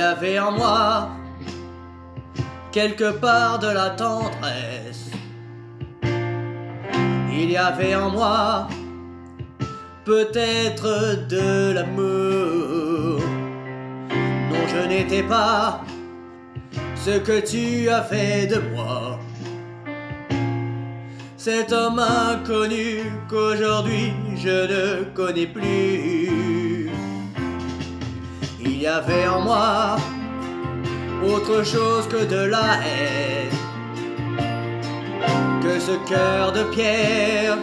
y avait en moi quelque part de la tendresse. Il y avait en moi peut-être de l'amour. Non, je n'étais pas ce que tu as fait de moi. Cet homme inconnu qu'aujourd'hui je ne connais plus. Il y avait en moi autre chose que de la haine, que ce cœur de pierre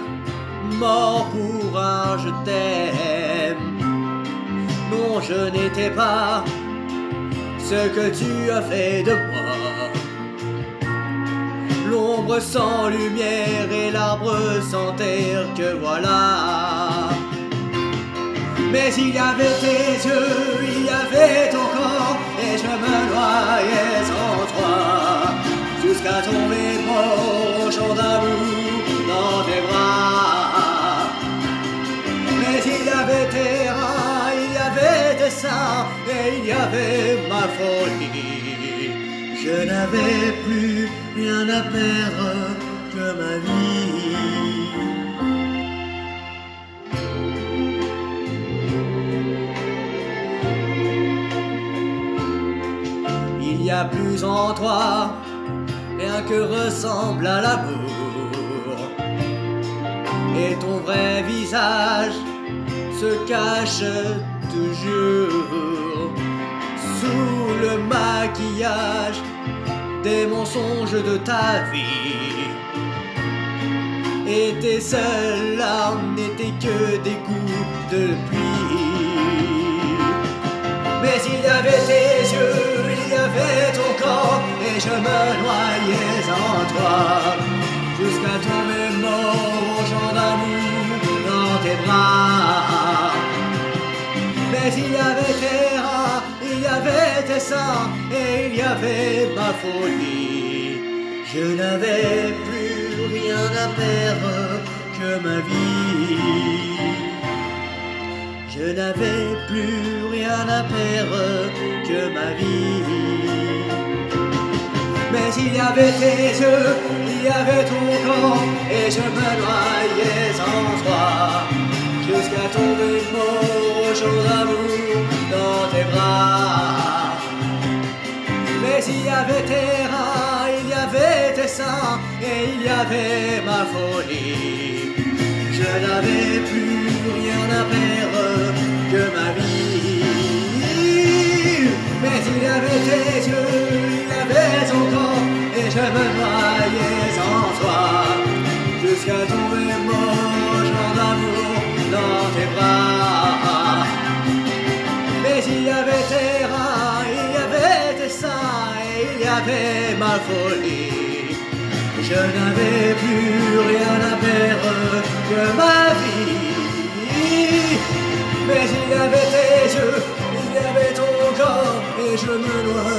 mort pour un je t'aime. Non, je n'étais pas ce que tu as fait de moi. L'ombre sans lumière et l'arbre sans terre, que voilà. Mais il y avait tes yeux, il y avait ton corps, et je me noyais en toi, jusqu'à tomber mort au champ d'amour dans tes bras. Mais il y avait tes reins, il y avait tes seins, et il y avait ma folie. Je n'avais plus rien à perdre que ma vie. Il n'y a plus en toi rien que ressemble à l'amour, et ton vrai visage se cache toujours sous le maquillage des mensonges de ta vie. Et tes seules larmes n'étaient que des coups de pluie. Mais il y avait tes yeux, il y avait ton corps, et je me noyais en toi, jusqu'à tomber mort au champ d'amour dans tes bras. Mais il y avait tes reins, il y avait tes seins, et il y avait ma folie. Je n'avais plus rien à perdre que ma vie. Je n'avais plus rien à perdre que ma vie. Mais il y avait tes yeux, il y avait ton corps, et je me noyais en toi, jusqu'à tomber mort au champ d'amour dans tes bras. Mais il y avait tes reins, il y avait tes seins, et il y avait ma folie. Je n'avais plus rien à perdre que ma vie. Mais il y avait tes yeux, il y avait ton corps, et je me noyais en toi, jusqu'à tomber mort au champ d'amour dans tes bras. Mais il y avait tes reins, il y avait tes seins, et il y avait ma folie. Je n'avais plus rien à perdre que ma vie. Mais il y avait tes yeux, il y avait ton corps, et je me noyais